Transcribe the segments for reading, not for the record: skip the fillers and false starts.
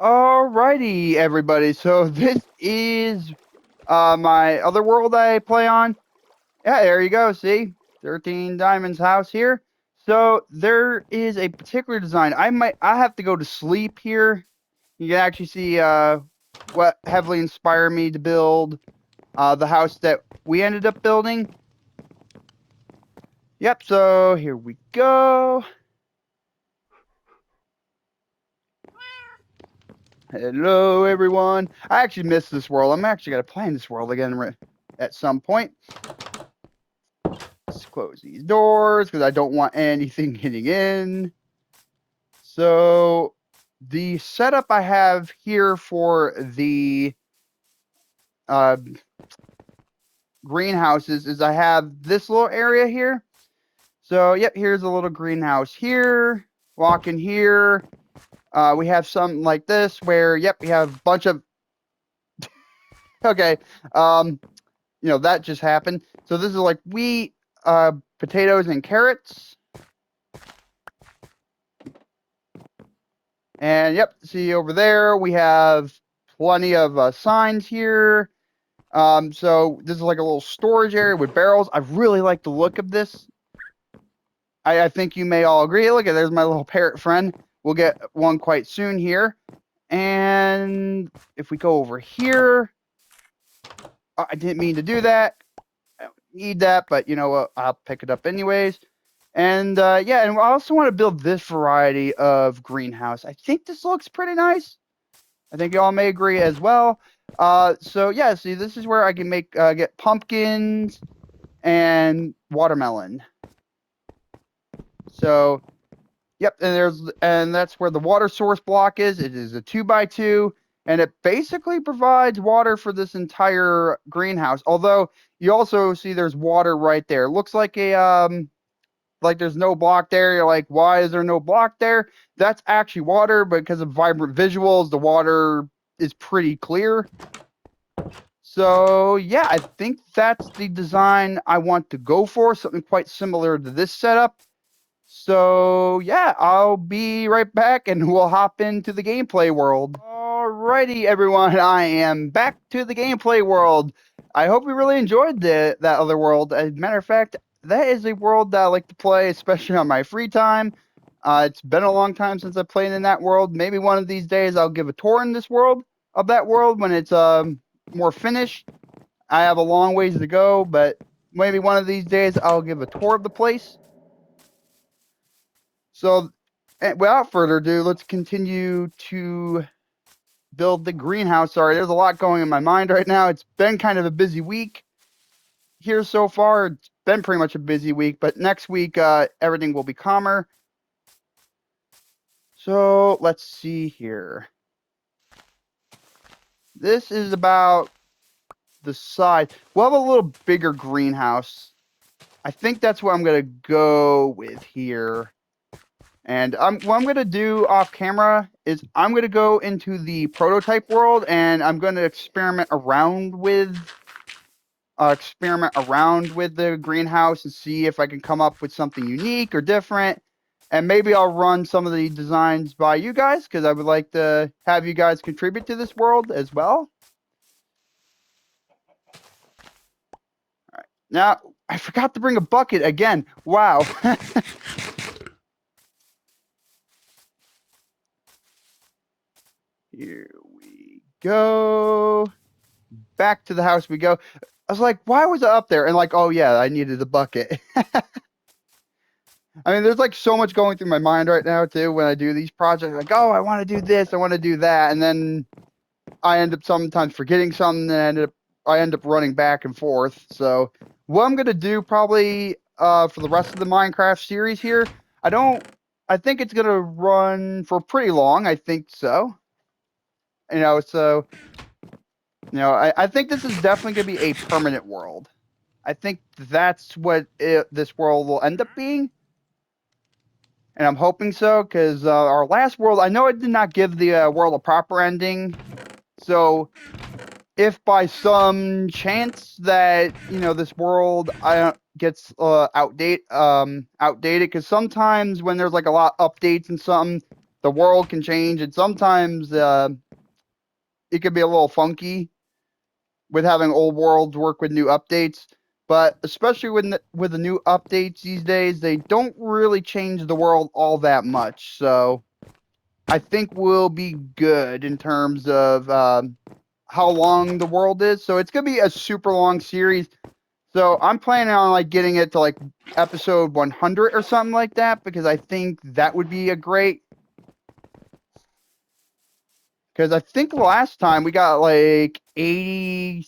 Alrighty, everybody. So this is my other world I play on. Yeah, there you go. See, 13 Diamonds house here. So there is a particular design. I have to go to sleep here. You can actually see what heavily inspired me to build the house that we ended up building. Yep. So here we go. Hello, everyone. I actually missed this world. I'm actually gonna play in this world again at some point. Let's close these doors because I don't want anything getting in. So the setup I have here for the uh, greenhouses is I have this little area here. So yep, here's a little greenhouse here. Walk in here. We have something like this where yep, we have a bunch of okay. That just happened. So this is like wheat, potatoes, and carrots. And yep, see over there, we have plenty of signs here. So this is like a little storage area with barrels. I really like the look of this. I think you may all agree. Look at there's my little parrot friend. We'll get one quite soon here. And if we go over here, I didn't mean to do that. I don't need that, but you know what? I'll pick it up anyways. And yeah, and I also want to build this variety of greenhouse. I think this looks pretty nice. I think you all may agree as well. So yeah, see, this is where I can make get pumpkins and watermelon. So yep, and that's where the water source block is. It is a 2x2, and it basically provides water for this entire greenhouse. Although you also see there's water right there. It looks like there's no block there. You're like, why is there no block there? That's actually water because of vibrant visuals. The water is pretty clear. So yeah, I think that's the design I want to go for, something quite similar to this setup. So yeah, I'll be right back and we'll hop into the gameplay world. Alrighty, everyone, I am back to the gameplay world. I hope you really enjoyed that other world. As a matter of fact, that is a world that I like to play, especially on my free time. It's been a long time since I played in that world. Maybe one of these days I'll give a tour in this world of that world when it's more finished. I have a long ways to go, but maybe one of these days I'll give a tour of the place. So, without further ado, let's continue to build the greenhouse. Sorry, there's a lot going in my mind right now. It's been kind of a busy week here so far. It's been pretty much a busy week, but next week everything will be calmer. So let's see here. This is about the size. We'll have a little bigger greenhouse. I think that's what I'm gonna go with here. And what I'm gonna do off camera is I'm gonna go into the prototype world and I'm gonna experiment around with the greenhouse and see if I can come up with something unique or different. And maybe I'll run some of the designs by you guys because I would like to have you guys contribute to this world as well. All right. Now, I forgot to bring a bucket again. Wow. Here we go. Back to the house we go. I was like, why was it up there? And like, oh yeah, I needed a bucket. I mean, there's like so much going through my mind right now too when I do these projects. Like, oh, I want to do this, I want to do that, and then I end up sometimes forgetting something, and I end up running back and forth. So what I'm gonna do probably for the rest of the Minecraft series here, I think it's gonna run for pretty long. I think so. So I think this is definitely gonna be a permanent world. I think that's what this world will end up being. And I'm hoping so, because our last world, I know it did not give the world a proper ending. So, if by some chance that this world gets outdated, because sometimes when there's like a lot of updates and something, the world can change, and sometimes it can be a little funky with having old worlds work with new updates. But especially with the new updates these days, they don't really change the world all that much. So I think we'll be good in terms of how long the world is. So it's gonna be a super long series. So I'm planning on like getting it to like episode 100 or something like that, because I think that would be a great. Because I think last time we got like 80.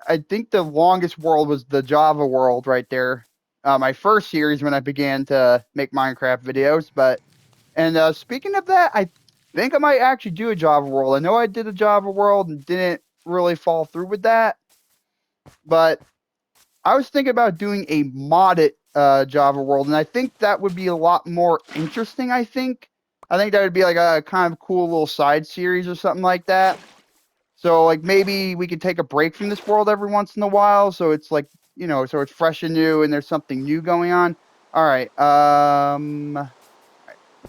I think the longest world was the Java world right there. My first series when I began to make Minecraft videos. And speaking of that, I think I might actually do a Java world. I know I did a Java world and didn't really fall through with that. But I was thinking about doing a modded Java world, and I think that would be a lot more interesting. I think that would be like a kind of cool little side series or something like that. So like maybe we could take a break from this world every once in a while, so it's like, so it's fresh and new, and there's something new going on. All right,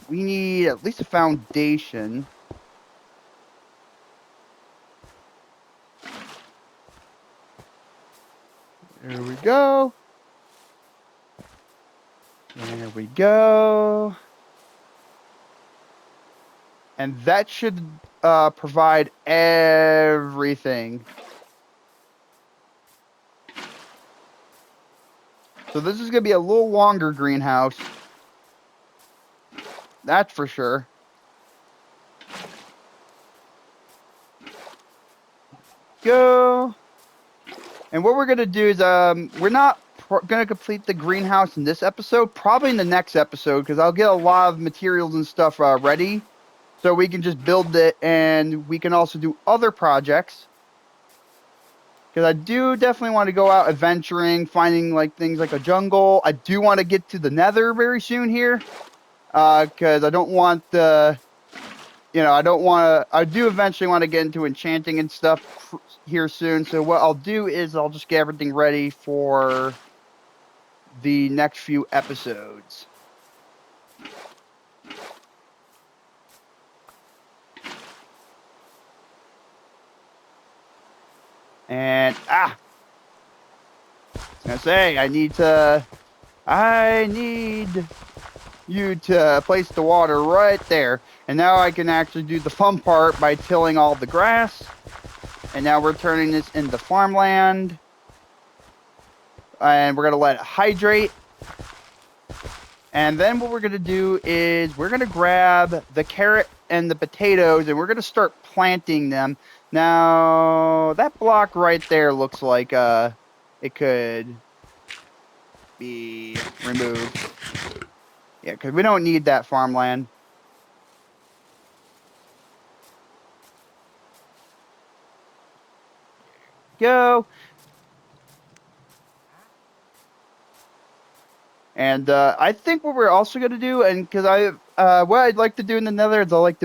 we need at least a foundation. There we go. There we go. And that should provide everything. So this is going to be a little longer greenhouse. That's for sure. Go. And what we're going to do is we're not going to complete the greenhouse in this episode. Probably in the next episode, because I'll get a lot of materials and stuff ready. So we can just build it, and we can also do other projects. Because I do definitely want to go out adventuring, finding like things like a jungle. I do want to get to the Nether very soon here. Because I don't want the, I do eventually want to get into enchanting and stuff here soon. So what I'll do is I'll just get everything ready for the next few episodes. And, I was gonna say, I need you to place the water right there. And now I can actually do the fun part by tilling all the grass. And now we're turning this into farmland. And we're going to let it hydrate. And then what we're going to do is we're going to grab the carrot and the potatoes, and we're going to start planting them. Now, that block right there looks like it could be removed. Yeah, because we don't need that farmland. Go. And I think what we're also going to do, and because what I'd like to do in the Nether is I like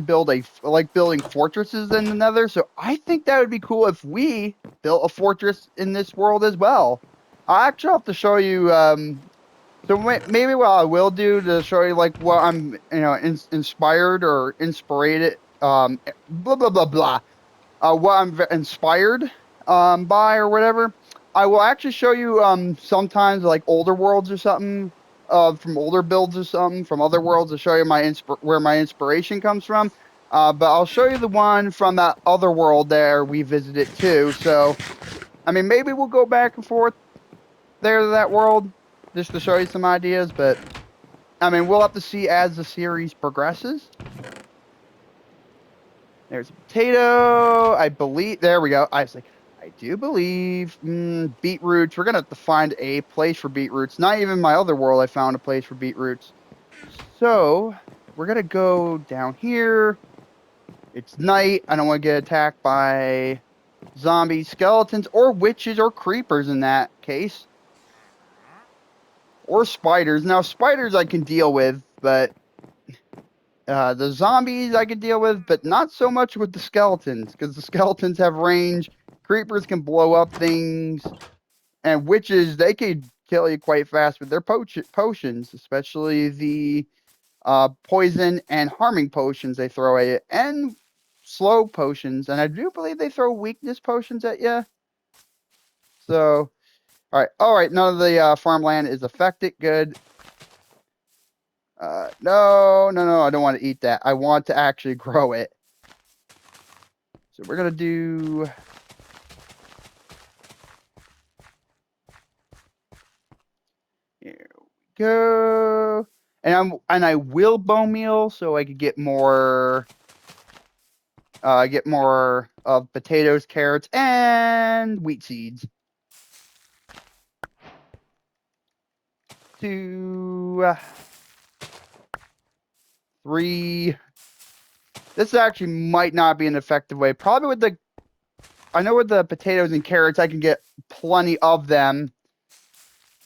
building fortresses in the Nether. So I think that would be cool if we built a fortress in this world as well. I actually have to show you. So maybe what I will do to show you like what I'm, inspired or inspired, blah blah blah blah. What I'm inspired by or whatever. I will actually show you sometimes like older worlds or something. From older builds or something from other worlds to show you where my inspiration comes from. But I'll show you the one from that other world there we visited too. So, I mean, maybe we'll go back and forth there to that world just to show you some ideas. But, I mean, we'll have to see as the series progresses. There's a potato. I believe. There we go. I do believe beetroots. We're going to have to find a place for beetroots. Not even my other world I found a place for beetroots. So, we're going to go down here. It's night. I don't want to get attacked by zombies, skeletons, or witches, or creepers in that case. Or spiders. Now, spiders I can deal with, but the zombies I can deal with, but not so much with the skeletons, because the skeletons have range. Creepers can blow up things, and witches, they could kill you quite fast with their potions, especially the poison and harming potions they throw at you, and slow potions, and I do believe they throw weakness potions at you. So, all right, none of the farmland is affected. Good. No, I don't want to eat that. I want to actually grow it. So we're gonna do. Here we go. And I will bone meal so I could get more of potatoes, carrots, and wheat seeds. 2, 3. This actually might not be an effective way. Probably I know with the potatoes and carrots, I can get plenty of them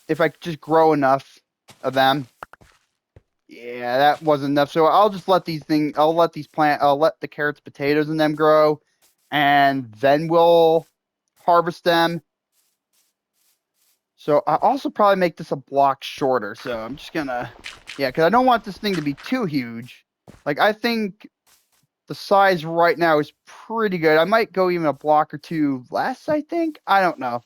if I just grow enough of them. Yeah, that wasn't enough. So I'll just let I'll let the carrots, potatoes, and them grow, and then we'll harvest them. So I also probably make this a block shorter. So I'm just gonna, yeah, because I don't want this thing to be too huge. Like, I think the size right now is pretty good. I might go even a block or two less, I think. I don't know.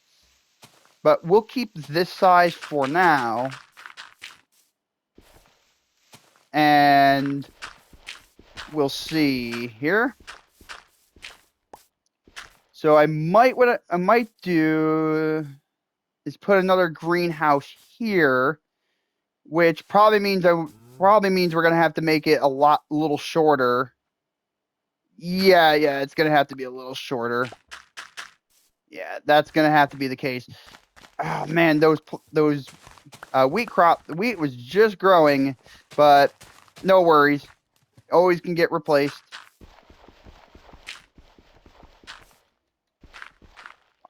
But we'll keep this size for now. And we'll see here. So what I might do is put another greenhouse here, which probably means we're gonna have to make it a little shorter. Yeah, it's gonna have to be a little shorter. Yeah, that's gonna have to be the case. Oh man, those the wheat was just growing, but no worries, always can get replaced.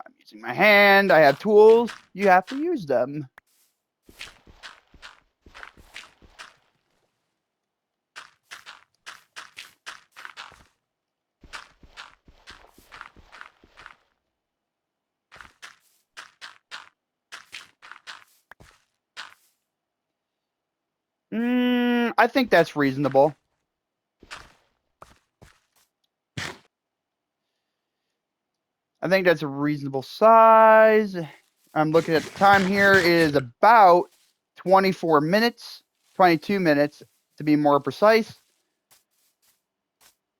I'm using my hand. I have tools. You have to use them. I think that's reasonable. I think that's a reasonable size. I'm looking at the time here. It is about 24 minutes, 22 minutes to be more precise.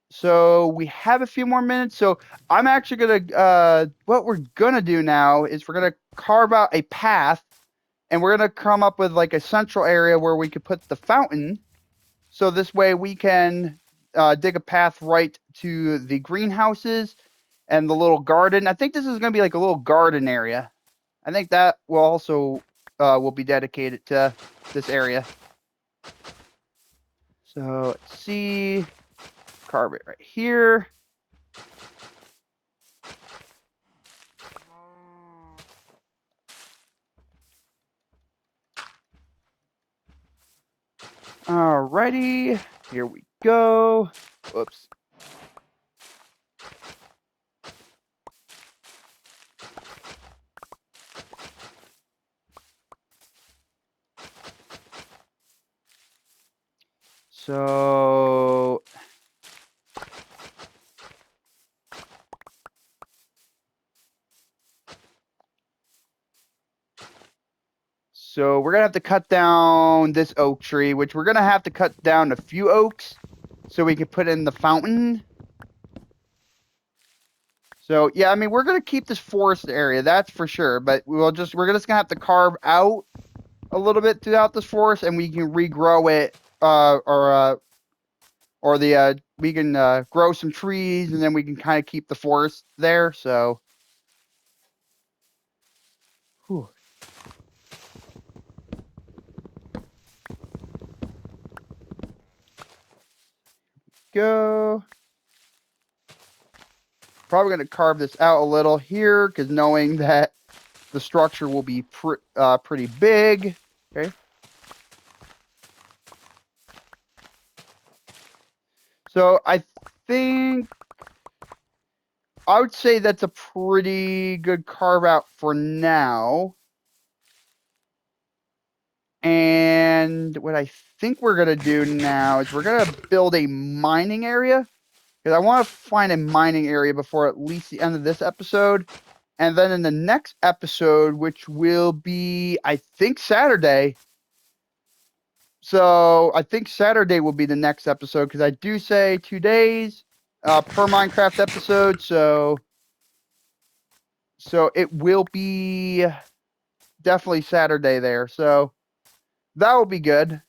So we have a few more minutes. So I'm actually gonna, what we're gonna do now is we're gonna carve out a path, and we're gonna come up with like a central area where we could put the fountain. So this way we can dig a path right to the greenhouses and the little garden. I think this is going to be like a little garden area. I think that will also will be dedicated to this area. So let's see, carve it right here. Alrighty, here we go. Whoops. So we're gonna have to cut down this oak tree, which we're gonna have to cut down a few oaks so we can put in the fountain. So yeah, I mean, we're gonna keep this forest area, that's for sure. But we're just gonna have to carve out a little bit throughout this forest, and we can regrow it, we can grow some trees, and then we can kind of keep the forest there. So, whew. Go. Probably gonna carve this out a little here, because knowing that the structure will be pretty big. Okay. So I think I would say that's a pretty good carve out for now. And what I think we're going to do now is we're going to build a mining area. Because I want to find a mining area before at least the end of this episode. And then in the next episode, which will be, I think, Saturday. So I think Saturday will be the next episode because I do say 2 days per Minecraft episode. So it will be definitely Saturday there. So that will be good.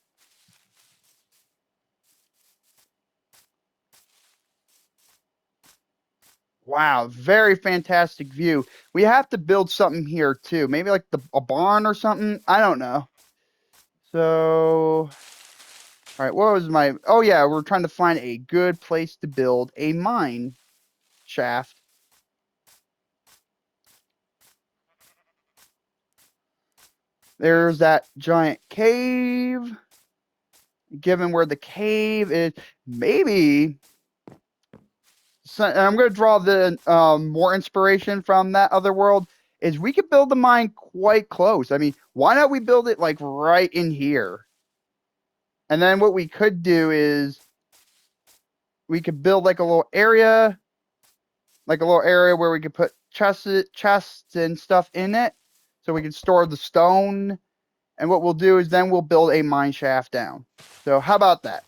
Wow, very fantastic view. We have to build something here too. Maybe like a barn or something. I don't know. So, all right, what was my? Oh yeah, we're trying to find a good place to build a mine shaft. There's that giant cave. Given where the cave is, maybe. So, and I'm going to draw the more inspiration from that other world. Is we could build the mine quite close. I mean, why not we build it like right in here? And then what we could do is we could build like a little area where we could put chests and stuff in it, so we can store the stone. And what we'll do is then we'll build a mine shaft down. So how about that?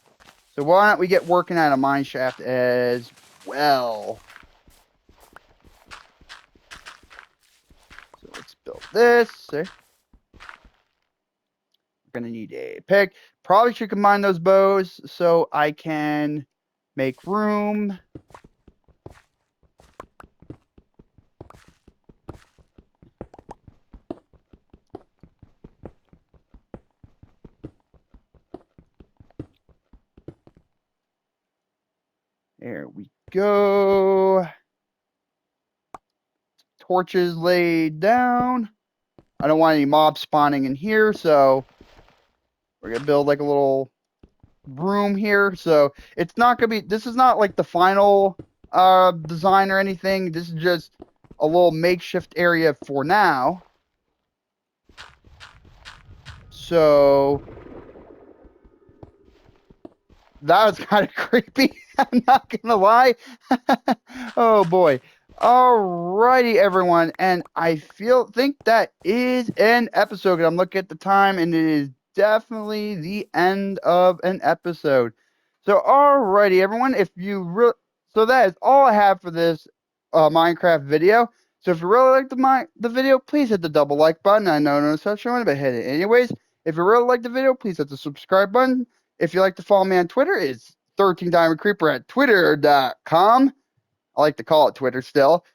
So why don't we get working on a mine shaft as well? So let's build this. We're gonna need a pick. Probably should combine those bows so I can make room. There we go. Torches laid down. I don't want any mobs spawning in here, so we're going to build like a little room here. So it's not going to be, this is not like the final design or anything. This is just a little makeshift area for now. So that was kind of creepy. I'm not gonna lie. Oh boy. Alrighty, everyone, and I think that is an episode. I'm looking at the time, and it is definitely the end of an episode. So, alrighty, everyone, so that is all I have for this Minecraft video. So, if you really like the video, please hit the double like button. I know no such one, but hit it anyways. If you really like the video, please hit the subscribe button. If you like to follow me on Twitter, it's 13 Diamond Creeper at twitter.com. I like to call it Twitter still.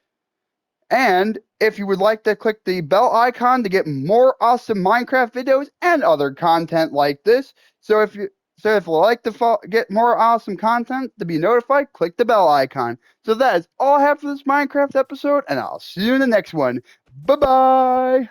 And if you would like to click the bell icon to get more awesome Minecraft videos and other content like this. So if you like to get more awesome content to be notified, click the bell icon. So that is all I have for this Minecraft episode, and I'll see you in the next one. Bye-bye.